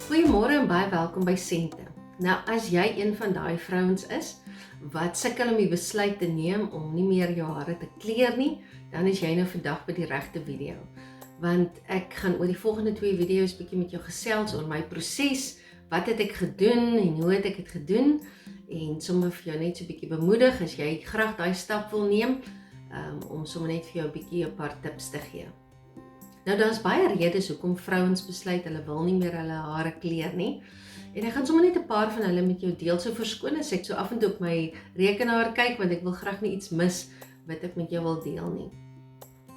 Goeiemôre en baie welkom by Sente. Nou, as jy een van daai vrouens is wat sukkel om die besluit te neem om nie meer jou hare te kleur nie, dan is jy nou vandag by die regte video. Want ek gaan oor die volgende 2 video's bietjie met jou gesels oor my proses, wat het ek gedoen en hoe het ek dit gedoen, en sommer vir jou net so bietjie bemoedig as jy graag daai stap wil neem, om sommer net vir jou bietjie 'n paar tips te gee. Nou, daar's baie redes hoekom vrouens besluit hulle wil nie meer hulle hare kleur nie. En ek gaan sommer net 'n paar van hulle met jou deel. So verskoon as ek so af en toe op my rekenaar kyk, want ek wil graag nie iets mis wat ek met jou wil deel nie.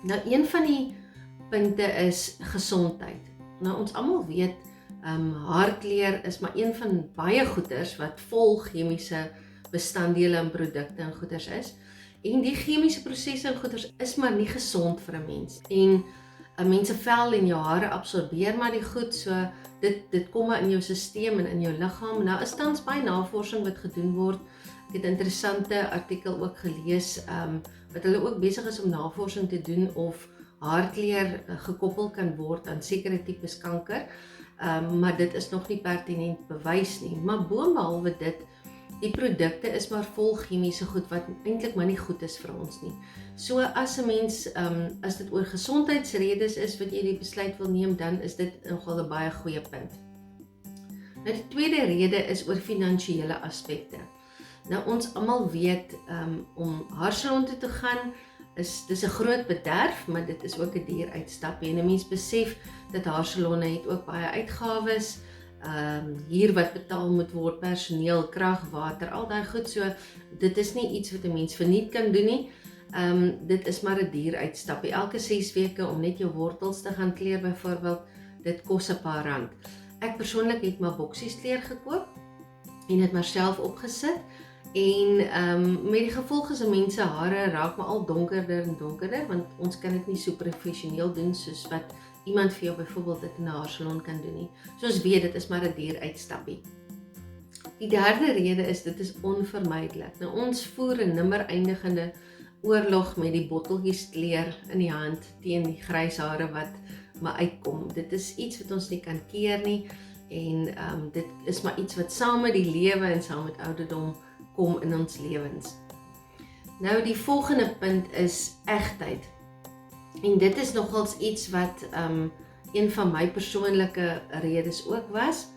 Nou, een van die punte is gesondheid. Nou, ons almal weet, haarkleur is maar een van baie goeders wat vol chemiese bestanddele en produkte en goeders is. En die chemiese prosesse en goeders is maar nie gesond vir 'n mens. En 'n mens se vel en jou hare absorbeer maar die goed, so dit kom maar in jou stelsel en in jou liggaam. Nou is tans baie navorsing wat gedoen word. Ek het 'n interessante artikel ook gelees, wat hulle ook besig is om navorsing te doen of haarkleur gekoppel kan word aan sekere tipes kanker, maar dit is nog nie pertinent bewys nie. Maar boonbehalwe dit, die produkte is maar vol chemiese goed wat eintlik maar nie goed is vir ons nie. So as 'n mens, as dit oor gesondheidsredes is wat jy die besluit wil neem, dan is dit nogal 'n baie goeie punt. Nou, die tweede rede is oor finansiële aspekte. Nou, ons almal weet, om haarsalon toe te gaan, dis 'n groot bederf, maar dit is ook 'n duur uitstapie. En 'n mens besef dat haarsalonne het ook baie uitgawes, hier wat betaal moet word, personeel, krag, water, al daai goed, so dit is nie iets wat 'n mens verniet kan doen nie. Dit is maar 'n duur uitstapie. Elke 6 weke om net jou wortels te gaan kleur byvoorbeeld, dit kos 'n paar rand. Ek persoonlik het maar boksies kleur gekoop en dit maar self opgesit, en met die gevolg is 'n mens se hare raak maar al donkerder en donkerder, want ons kan dit nie so professioneel doen soos wat iemand vir jou byvoorbeeld dit in 'n haarsalon kan doen nie. Soos weet, dit is maar 'n duur uitstappie. Die derde rede is, dit is onvermydelik. Nou, ons voer 'n nimmer eindigende oorlog met die botteltjies kleur in die hand teen die grys hare wat maar uitkom. Dit is iets wat ons nie kan keer nie, en dit is maar iets wat saam met die lewe en saam met ouderdom kom in ons lewens. Nou, die volgende punt is egtheid. En dit is nogals iets wat een van my persoonlike redes ook was.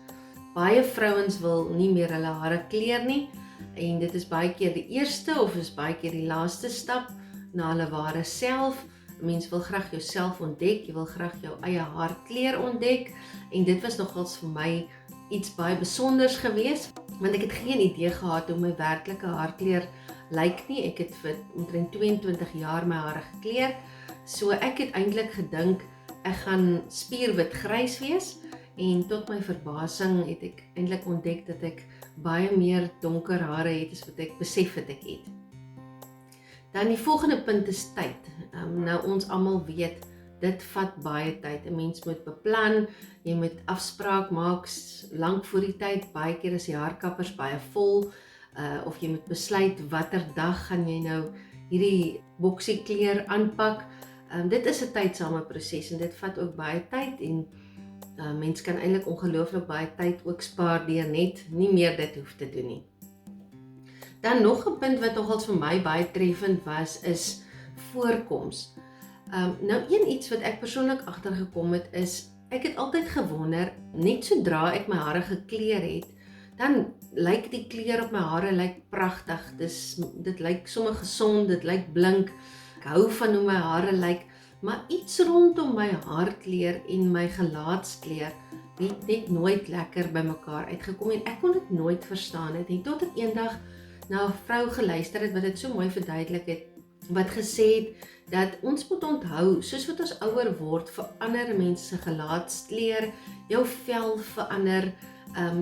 Baie vrouens wil nie meer hulle hare kleur nie, en dit is baie keer die eerste of is baie keer die laaste stap na hulle ware self. Mens wil graag jouself ontdek, jy wil graag jou eie haarkleur ontdek, en dit was nogals vir my iets baie besonders gewees, want ek het geen idee gehad hoe my werklike haarkleur lyk nie. Ek het vir omtrent 22 jaar my hare gekleur, so ek het eintlik gedink ek gaan spierwit grys wees, en tot my verbasing het ek eintlik ontdek dat ek baie meer donker hare het as wat ek besef het ek het. Dan die volgende punt is tyd. Nou, ons almal weet, dit vat baie tyd. 'n Mens moet beplan, jy moet afspraak maak lank voor die tyd. Baie keer is die haarkappers baie vol, of jy moet besluit watter dag gaan jy nou hierdie boksie kleur aanpak. Dit is 'n tydsame proses en dit vat ook baie tyd, en mens kan eintlik ongelooflik baie tyd ook spaar deur net nie meer dit hoef te doen nie. Dan nog 'n punt wat nogals vir my baie treffend was, is voorkoms. Nou, iets wat ek persoonlik agtergekom het is, ek het altyd gewonder, net sodra ek my hare gekleur het, dan lyk die kleur op my hare pragtig. Dit lyk sommer gesond, dit lyk blink. Ek hou van hoe my hare lyk, maar iets rondom my haarkleur en my gelaatskleur het net nooit lekker by mekaar uitgekom, en ek kon dit nooit verstaan het, en tot ek eendag na 'n vrou geluister het wat dit so mooi verduidelik het, wat gesê het dat ons moet onthou, soos wat ons ouer word, verander mense se gelaatskleur, jou vel verander,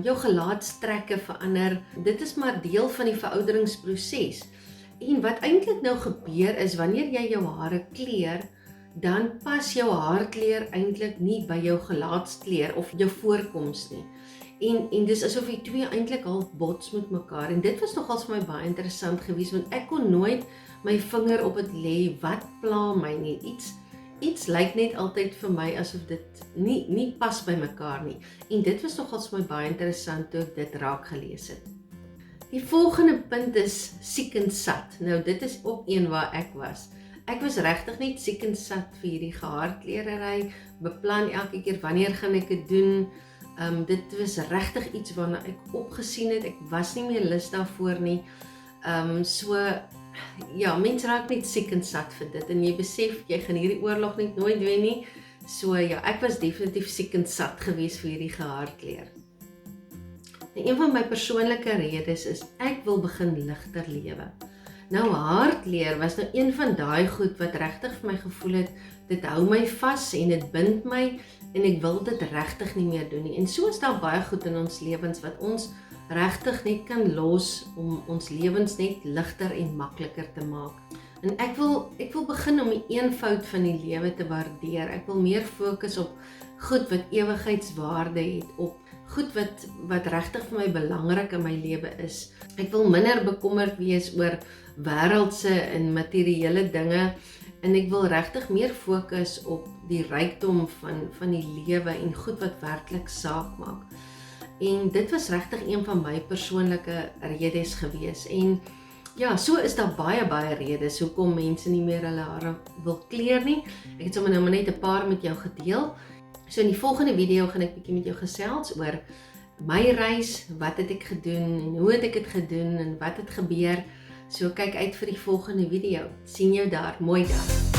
jou gelaatstrekke verander. Dit is maar deel van die verouderingsproses. En wat eintlik nou gebeur is, wanneer jy jou hare kleur, dan pas jou haarkleur eintlik nie by jou gelaatskleur of jou voorkoms nie. En dis asof die twee eintlik half bots met mekaar, en dit was nogals vir my baie interessant geweest, want ek kon nooit my vinger op dit lê, wat pla my nie, iets lyk net altyd vir my asof dit nie pas by mekaar nie. En dit was nogals vir my baie interessant toe ek dit raak gelees het. Die volgende punt is siek en sat. Nou dit is ook een waar ek was. Ek was regtig net siek en sat vir hierdie gehaardklerery, beplan elke keer wanneer gaan ek dit doen. Dit was regtig iets waarna ek opgesien het. Ek was nie meer lus daarvoor nie. So ja, mense raak net siek en sat vir dit en jy besef jy gaan hierdie oorlog net nooit wen nie. So ja, ek was definitief siek en sat gewees vir hierdie gehaardkleer. En een van my persoonlike redes is ek wil begin ligter lewe. Nou haarkleur was nou een van daai goed wat regtig vir my gevoel het, dit hou my vas en dit bind my en ek wil dit regtig nie meer doen nie. En so is daar baie goed in ons lewens wat ons regtig net kan los om ons lewens net ligter en makliker te maak. En ek wil begin om die eenvoud van die lewe te waardeer. Ek wil meer fokus op goed wat ewigheidswaarde het, op goed wat regtig vir my belangrik in my lewe is. Ek wil minder bekommerd wees oor wêreldse en materiële dinge en ek wil regtig meer fokus op die rykdom van die lewe en goed wat werklik saak maak. En dit was regtig een van my persoonlike redes gewees. En ja, so is daar baie redes hoekom mense nie meer hulle hare wil kleur nie. Ek het sommer nou maar net 'n paar met jou gedeel. So in die volgende video gaan ek bietjie met jou gesels oor my reis, wat het ek gedoen en hoe het ek dit gedoen en wat het gebeur. So kyk uit vir die volgende video. Sien jou daar, mooi dag.